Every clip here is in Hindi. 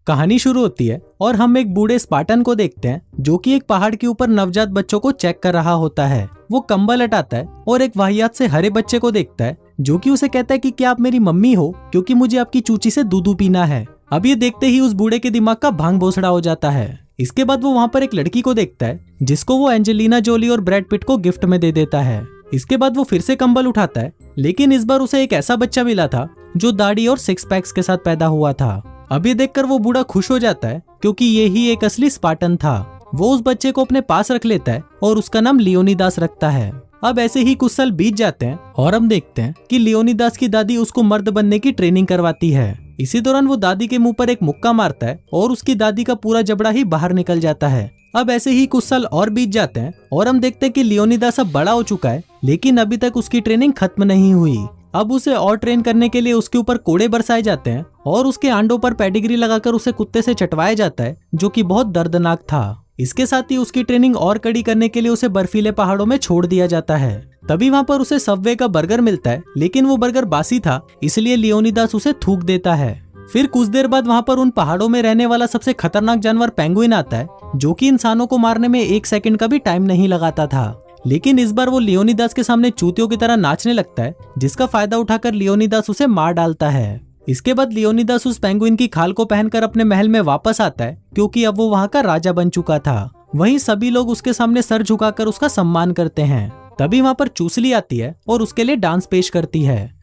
कहानी शुरू होती है और हम एक बूढ़े स्पार्टन को देखते हैं जो कि एक पहाड़ के ऊपर नवजात बच्चों को चेक कर रहा होता है। वो कंबल हटाता है और एक वाहियात से हरे बच्चे को देखता है जो कि उसे कहता है कि क्या आप मेरी मम्मी हो, क्योंकि मुझे आपकी चूची से दूध पीना है। अब ये देखते ही उस बूढ़े के दिमाग का भांग भोसड़ा हो जाता है। इसके बाद वो वहाँ पर एक लड़की को देखता है जिसको वो एंजेलिना जोली और ब्रैड पिट को गिफ्ट में दे देता है। इसके बाद वो फिर से कंबल उठाता है, लेकिन इस बार उसे एक ऐसा बच्चा मिला था जो दाढ़ी और सिक्स पैक्स के साथ पैदा हुआ था। अब ये देखकर वो बूढ़ा खुश हो जाता है क्योंकि ये ही एक असली स्पार्टन था। वो उस बच्चे को अपने पास रख लेता है और उसका नाम लियोनिदास रखता है। अब ऐसे ही कुछ साल बीत जाते हैं और हम देखते हैं कि लियोनिदास की दादी उसको मर्द बनने की ट्रेनिंग करवाती है। इसी दौरान वो दादी के मुंह पर एक मुक्का मारता है और उसकी दादी का पूरा जबड़ा ही बाहर निकल जाता है। अब ऐसे ही कुछ साल और बीत जाते हैं और हम देखते हैं कि लियोनिदास अब बड़ा हो चुका है, लेकिन अभी तक उसकी ट्रेनिंग खत्म नहीं हुई। अब उसे और ट्रेन करने के लिए उसके ऊपर कोड़े बरसाए जाते हैं और उसके आंडों पर पेडिग्री लगाकर उसे कुत्ते से चटवाया जाता है, जो कि बहुत दर्दनाक था। इसके साथ ही उसकी ट्रेनिंग और कड़ी करने के लिए उसे बर्फीले पहाड़ों में छोड़ दिया जाता है। तभी वहाँ पर उसे सबवे का बर्गर मिलता है, लेकिन वो बर्गर बासी था, इसलिए लियोनिदास उसे थूक देता है। फिर कुछ देर बाद वहाँ पर उन पहाड़ों में रहने वाला सबसे खतरनाक जानवर पेंगुइन आता है, जो कि इंसानों को मारने में 1 सेकंड का भी टाइम नहीं लगाता था। लेकिन इस बार वो लियोनिदास के सामने चूतियों की तरह नाचने लगता है, जिसका फायदा उठाकर लियोनिदास उसे मार डालता है। इसके बाद लियोनिदास उस पेंगुइन की खाल को पहनकर अपने महल में वापस आता है, क्योंकि अब वो वहाँ का राजा बन चुका था। वहीं सभी लोग उसके सामने सर झुकाकर उसका सम्मान करते हैं। तभी वहाँ पर चूसली आती है और उसके लिए डांस पेश करती है।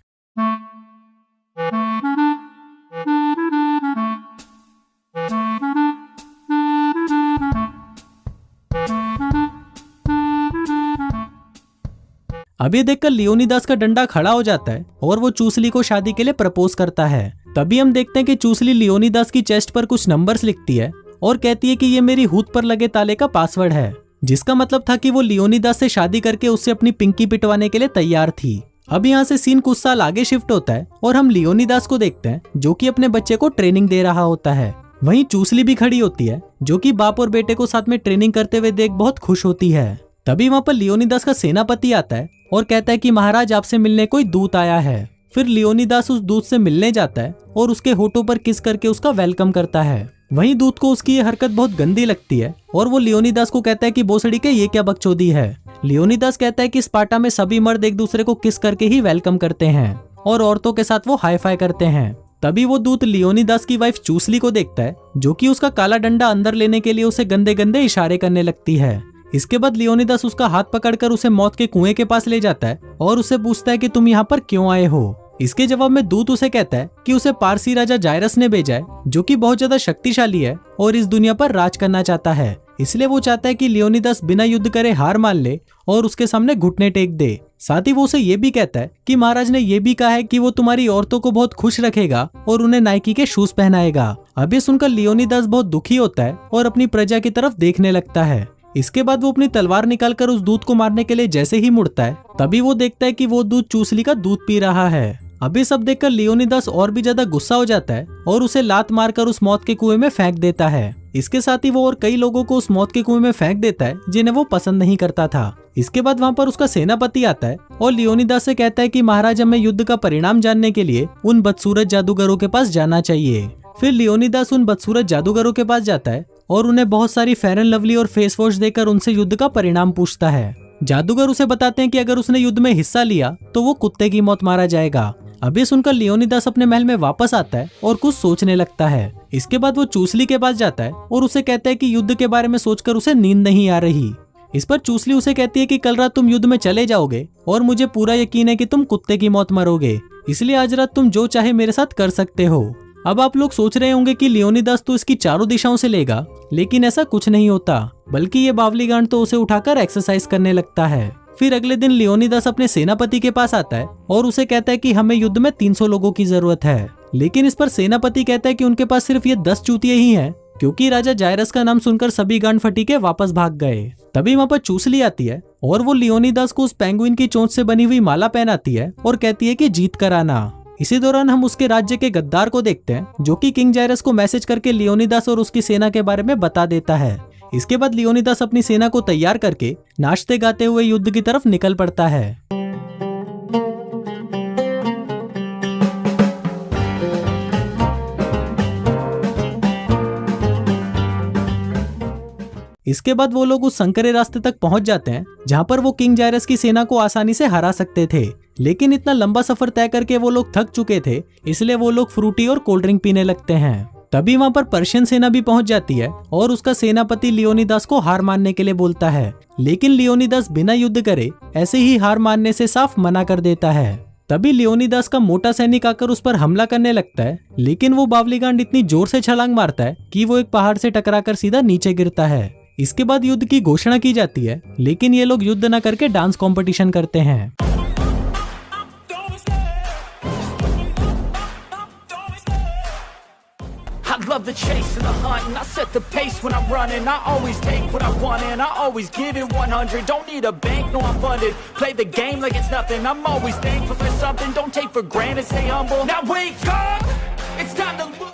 अब ये देखकर लियोनिदास का डंडा खड़ा हो जाता है और वो चूसली को शादी के लिए प्रपोज करता है। तभी हम देखते हैं कि चूसली लियोनिदास की चेस्ट पर कुछ नंबर्स लिखती है और कहती है कि ये मेरी हूत पर लगे ताले का पासवर्ड है, जिसका मतलब था कि वो लियोनिदास से शादी करके उससे अपनी पिंकी पिटवाने के लिए तैयार थी। अब यहाँ से सीन कुछ साल आगे शिफ्ट होता है और हम लियोनिदास को देखते हैं जो कि अपने बच्चे को ट्रेनिंग दे रहा होता है। वहीं चूसली भी खड़ी होती है, जो कि बाप और बेटे को साथ में ट्रेनिंग करते हुए देख बहुत खुश होती है। तभी वहाँ पर लियोनिदास का सेनापति आता है और कहता है कि महाराज आपसे मिलने कोई दूत आया है। फिर लियोनिदास उस दूत से मिलने जाता है और उसके होठों पर किस करके उसका वेलकम करता है। वहीं दूत को उसकी ये हरकत बहुत गंदी लगती है और वो लियोनिदास को कहता है कि भोसड़ी के ये क्या बकचोदी है। लियोनिदास कहता है कि स्पार्टा में सभी मर्द एक दूसरे को किस करके ही वेलकम करते हैं और औरतों के साथ वो हाई फाई करते हैं। तभी वो दूत लियोनिदास की वाइफ चूसली को देखता है, जो कि उसका काला डंडा अंदर लेने के लिए उसे गंदे गंदे इशारे करने लगती है। इसके बाद लियोनिदास उसका हाथ पकड़कर उसे मौत के कुएं के पास ले जाता है और उससे पूछता है कि तुम यहाँ पर क्यों आए हो। इसके जवाब में दूत उसे कहता है कि उसे पारसी राजा जायरस ने भेजा है, जो कि बहुत ज्यादा शक्तिशाली है और इस दुनिया पर राज करना चाहता है। इसलिए वो चाहता है कि लियोनिदास बिना युद्ध करे हार मान ले और उसके सामने घुटने टेक दे। साथ ही वो उसे ये भी कहता है कि महाराज ने ये भी कहा है कि वो तुम्हारी औरतों को बहुत खुश रखेगा और उन्हें नाइकी के शूज पहनाएगा। अब ये सुनकर लियोनिदास बहुत दुखी होता है और अपनी प्रजा की तरफ देखने लगता है। इसके बाद वो अपनी तलवार निकालकर उस दूत को मारने के लिए जैसे ही मुड़ता है, तभी वो देखता है कि वो दूत चूसली का दूध पी रहा है। अभी सब देखकर लियोनिदास और भी ज्यादा गुस्सा हो जाता है और उसे लात मारकर उस मौत के कुएं में फेंक देता है। इसके साथ ही वो और कई लोगों को उस मौत के कुएं में फेंक देता है जिन्हें वो पसंद नहीं करता था। इसके बाद वहाँ पर उसका सेनापति आता है और लियोनिदास से कहता है कि महाराज हमें युद्ध का परिणाम जानने के लिए उन बदसूरत जादूगरों के पास जाना चाहिए। फिर लियोनिदास उन बदसूरत जादूगरों के पास जाता है और उन्हें बहुत सारी फेयर एंड लवली और फेस वॉश देकर उनसे युद्ध का परिणाम पूछता है। जादूगर उसे बताते हैं कि अगर उसने युद्ध में हिस्सा लिया तो वो कुत्ते की मौत मारा जाएगा। अभी सुनकर लियोनिदास अपने महल में वापस आता है और कुछ सोचने लगता है। इसके बाद वो चूसली के पास जाता है और उसे कहता है कि युद्ध के बारे में सोचकर उसे नींद नहीं आ रही। इस पर चूसली उसे कहती है कि कल रात तुम युद्ध में चले जाओगे और मुझे पूरा यकीन है कि तुम कुत्ते की मौत मरोगे, इसलिए आज रात तुम जो चाहे मेरे साथ कर सकते हो। अब आप लोग सोच रहे होंगे कि लियोनिदास तो इसकी चारों दिशाओं से लेगा, लेकिन ऐसा कुछ नहीं होता, बल्कि ये बावली गांड तो उसे उठाकर एक्सरसाइज करने लगता है। फिर अगले दिन लियोनिदास अपने सेनापति के पास आता है और उसे कहता है कि हमें युद्ध में 300 लोगों की जरूरत है। लेकिन इस पर सेनापति कहता है कि उनके पास सिर्फ ये 10 चूतिए ही हैं, क्योंकि राजा जायरस का नाम सुनकर सभी गांड फटी के वापस भाग गए। तभी वहाँ पर चूसली आती है और वो लियोनिदास को उस पेंगुइन की चोंच से बनी हुई माला पहनाती है और कहती है कि जीत कर आना। इसी दौरान हम उसके राज्य के गद्दार को देखते हैं, जो कि किंग जायरस को मैसेज करके लियोनिदास और उसकी सेना के बारे में बता देता है। इसके बाद लियोनिदास अपनी सेना को तैयार करके नाचते गाते हुए युद्ध की तरफ निकल पड़ता है। इसके बाद वो लोग उस संकरे रास्ते तक पहुंच जाते हैं जहां पर वो किंग जायरस की सेना को आसानी से हरा सकते थे, लेकिन इतना लंबा सफर तय करके वो लोग थक चुके थे, इसलिए वो लोग फ्रूटी और कोल्ड ड्रिंक पीने लगते हैं। तभी वहां पर पर्शियन सेना भी पहुंच जाती है और उसका सेनापति लियोनिदास को हार मानने के लिए बोलता है, लेकिन लियोनिदास बिना युद्ध करे ऐसे ही हार मानने से साफ मना कर देता है। तभी लियोनिदास का मोटा सैनिक आकर उस पर हमला करने लगता है, लेकिन वो बावलीगांड इतनी जोर से छलांग मारता है कि वो एक पहाड़ से टकराकर सीधा नीचे गिरता है। इसके बाद युद्ध की घोषणा की जाती है, लेकिन ये लोग युद्ध न करके डांस कंपटीशन करते हैं। I love the chase and the hunt and I set the pace when I'm running. I always take what I want and I always give it 100. Don't need a bank, no I'm funded. Play the game like it's nothing. I'm always thankful for something. Don't take for granted, stay humble. Now wake up, it's time to look.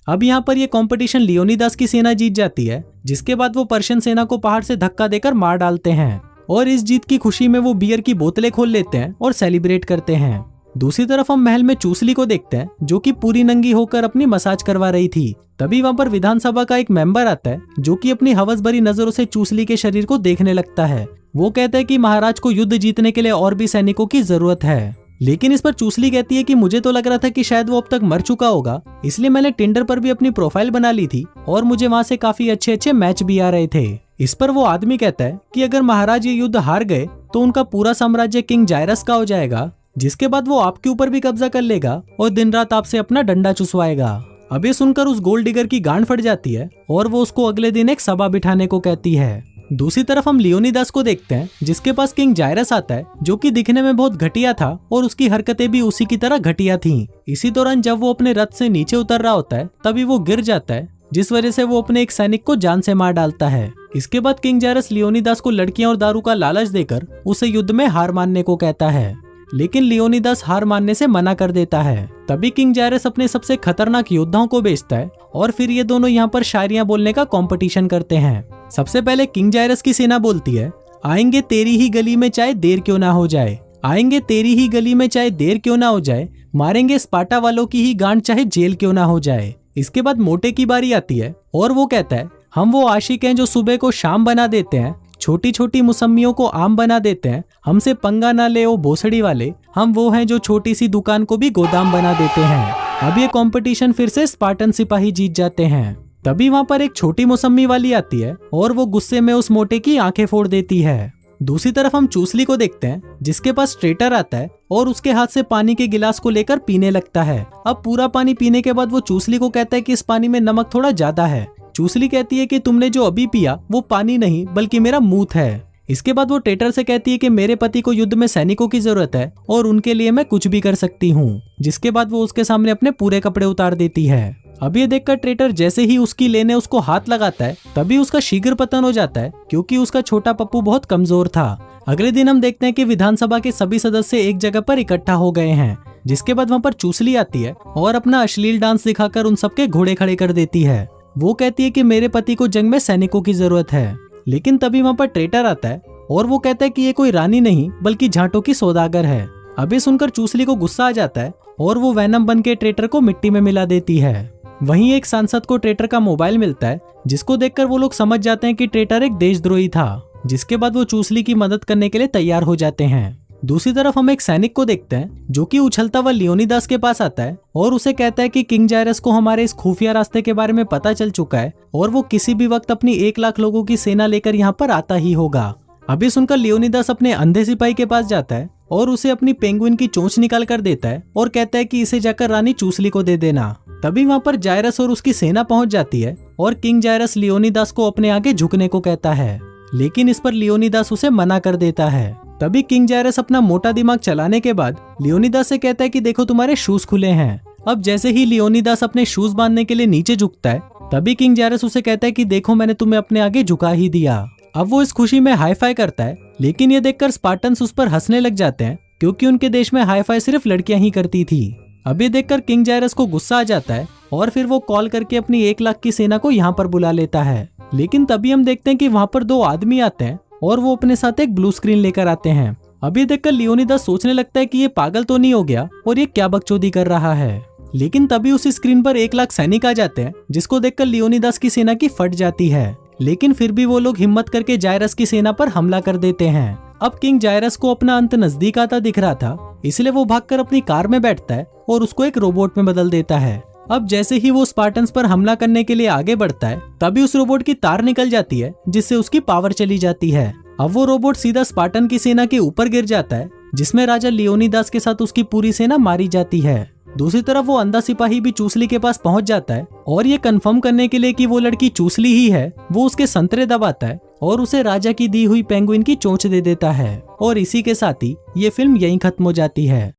अब यहाँ पर ये कंपटीशन लियोनिदास की सेना जीत जाती है, जिसके बाद वो पर्शियन सेना को पहाड़ से धक्का देकर मार डालते हैं और इस जीत की खुशी में वो बियर की बोतलें खोल लेते हैं और सेलिब्रेट करते हैं। दूसरी तरफ हम महल में चूसली को देखते हैं, जो कि पूरी नंगी होकर अपनी मसाज करवा रही थी। तभी वहाँ पर विधानसभा का एक मेंबर आता है, जो कि अपनी हवस भरी नजरों से चूसली के शरीर को देखने लगता है। वो कहता है कि महाराज को युद्ध जीतने के लिए और भी सैनिकों की जरूरत है, लेकिन इस पर चूसली कहती है कि मुझे तो लग रहा था कि शायद वो अब तक मर चुका होगा, इसलिए मैंने टिंडर पर भी अपनी प्रोफाइल बना ली थी और मुझे वहाँ से काफी अच्छे अच्छे मैच भी आ रहे थे। इस पर वो आदमी कहता है कि अगर महाराज ये युद्ध हार गए तो उनका पूरा साम्राज्य किंग जायरस का हो जाएगा, जिसके बाद वो आपके ऊपर भी कब्जा कर लेगा और दिन रात आपसे अपना डंडा चुसवाएगा। अब ये सुनकर उस गोल्ड डिगर की गांड फट जाती है और वो उसको अगले दिन एक सभा बिठाने को कहती है। दूसरी तरफ हम लियोनिदास को देखते हैं, जिसके पास किंग जायरस आता है, जो कि दिखने में बहुत घटिया था और उसकी हरकतें भी उसी की तरह घटिया थीं। इसी दौरान जब वो अपने रथ से नीचे उतर रहा होता है, तभी वो गिर जाता है, जिस वजह से वो अपने एक सैनिक को जान से मार डालता है। इसके बाद किंग जायरस लियोनिदास को लड़कियां और दारू का लालच देकर उसे युद्ध में हार मानने को कहता है, लेकिन लियोनिदास हार मानने से मना कर देता है। तभी किंग जायरस अपने सबसे खतरनाक योद्धाओं को भेजता है और फिर ये दोनों यहाँ पर शायरियां बोलने का कंपटीशन करते हैं। सबसे पहले किंग जायरस की सेना बोलती है, आएंगे तेरी ही गली में चाहे देर क्यों ना हो जाए, आएंगे तेरी ही गली में चाहे देर क्यों ना हो जाए, मारेंगे स्पार्टा वालों की ही गांड चाहे जेल क्यों ना हो जाए। इसके बाद मोटे की बारी आती है और वो कहता है, हम वो आशिक हैं जो सुबह को शाम बना देते हैं, छोटी छोटी मुसम्मियों को आम बना देते हैं, हमसे पंगा ना ले ओ भोसड़ी वाले, हम वो हैं जो छोटी सी दुकान को भी गोदाम बना देते हैं। अब ये कंपटीशन फिर से स्पार्टन सिपाही जीत जाते हैं। तभी वहाँ पर एक छोटी मौसमी वाली आती है और वो गुस्से में उस मोटे की आंखें फोड़ देती है। दूसरी तरफ हम चूसली को देखते हैं, जिसके पास ट्रेटर आता है और उसके हाथ से पानी के गिलास को लेकर पीने लगता है। अब पूरा पानी पीने के बाद वो चूसली को कहता है कि इस पानी में नमक थोड़ा ज्यादा है। चूसली कहती है कि तुमने जो अभी पिया वो पानी नहीं बल्कि मेरा मूत है। इसके बाद वो ट्रेटर से कहती है कि मेरे पति को युद्ध में सैनिकों की जरूरत है और उनके लिए मैं कुछ भी कर सकती हूँ। जिसके बाद वो उसके सामने अपने पूरे कपड़े उतार देती है। अब ये देखकर ट्रेटर जैसे ही उसकी लेने उसको हाथ लगाता है, तभी उसका शीघ्र पतन हो जाता है, क्योंकि उसका छोटा पप्पू बहुत कमजोर था। अगले दिन हम देखते हैं कि विधानसभा के सभी सदस्य एक जगह पर इकट्ठा हो गए हैं। जिसके बाद वहाँ पर चूसली आती है और अपना अश्लील डांस दिखाकर उन सबके घोड़े खड़े कर देती है। वो कहती है कि मेरे पति को जंग में सैनिकों की जरूरत है, लेकिन तभी वहाँ पर ट्रेटर आता है और वो कहता है कि ये कोई रानी नहीं बल्कि झांटों की सौदागर है। अभी सुनकर चूसली को गुस्सा आ जाता है और वो वैनम बन के ट्रेटर को मिट्टी में मिला देती है। वहीं एक सांसद को ट्रेटर का मोबाइल मिलता है, जिसको देखकर वो लोग समझ जाते हैं कि ट्रेटर एक देशद्रोही था। जिसके बाद वो चूसली की मदद करने के लिए तैयार हो जाते हैं। दूसरी तरफ हम एक सैनिक को देखते हैं जो कि उछलता हुआ लियोनिदास के पास आता है और उसे कहता है कि किंग जायरस को हमारे इस खुफिया रास्ते के बारे में पता चल चुका है और वो किसी भी वक्त अपनी 1 लाख लोगों की सेना लेकर यहाँ पर आता ही होगा। अभी सुनकर लियोनिदास अपने अंधे सिपाही के पास जाता है और उसे अपनी पेंगुइन की चोंच निकाल कर देता है और कहता है कि इसे जाकर रानी चूसली को दे देना। तभी वहाँ पर जायरस और उसकी सेना पहुंच जाती है और किंग जायरस लियोनिदास को अपने आगे झुकने को कहता है, लेकिन इस पर लियोनिदास उसे मना कर देता है। तभी किंग जायरस अपना मोटा दिमाग चलाने के बाद लियोनिदास से कहता है कि देखो तुम्हारे शूज खुले हैं। अब जैसे ही लियोनिदास अपने शूज बांधने के लिए नीचे झुकता है, तभी किंग जायरस उसे कहता है कि देखो मैंने तुम्हें अपने आगे झुका ही दिया। अब वो इस खुशी में हाई फाई करता है, लेकिन ये देखकर स्पार्टन्स उस पर हंसने लग जाते हैं क्योंकि उनके देश में हाई फाई सिर्फ लड़कियां ही करती थी। अब ये देखकर किंग जायरस को गुस्सा आ जाता है और फिर वो कॉल करके अपनी 1 लाख की सेना को यहाँ पर बुला लेता है। लेकिन तभी हम देखते हैं कि वहाँ पर 2 आदमी आते हैं और वो अपने साथ एक ब्लू स्क्रीन लेकर आते हैं। अभी देखकर लियोनिदास सोचने लगता है कि ये पागल तो नहीं हो गया और ये क्या बकचोदी कर रहा है। लेकिन तभी उसी स्क्रीन पर 1 लाख सैनिक आ जाते हैं, जिसको देखकर लियोनिदास की सेना की फट जाती है। लेकिन फिर भी वो लोग हिम्मत करके जायरस की सेना पर हमला कर देते हैं। अब किंग जायरस को अपना अंत नजदीक आता दिख रहा था, इसलिए वो भागकर अपनी कार में बैठता है और उसको एक रोबोट में बदल देता है। अब जैसे ही वो स्पार्टन्स पर हमला करने के लिए आगे बढ़ता है, तभी उस रोबोट की तार निकल जाती है, जिससे उसकी पावर चली जाती है। अब वो रोबोट सीधा स्पार्टन की सेना के ऊपर गिर जाता है, जिसमें राजा लियोनिदास के साथ उसकी पूरी सेना मारी जाती है। दूसरी तरफ वो अंधा सिपाही भी चूसली के पास पहुंच जाता है और ये कंफर्म करने के लिए कि वो लड़की चूसली ही है, वो उसके संतरे दबाता है और उसे राजा की दी हुई पेंगुइन की चोंच दे देता है। और इसी के साथ ही ये फिल्म यहीं खत्म हो जाती है।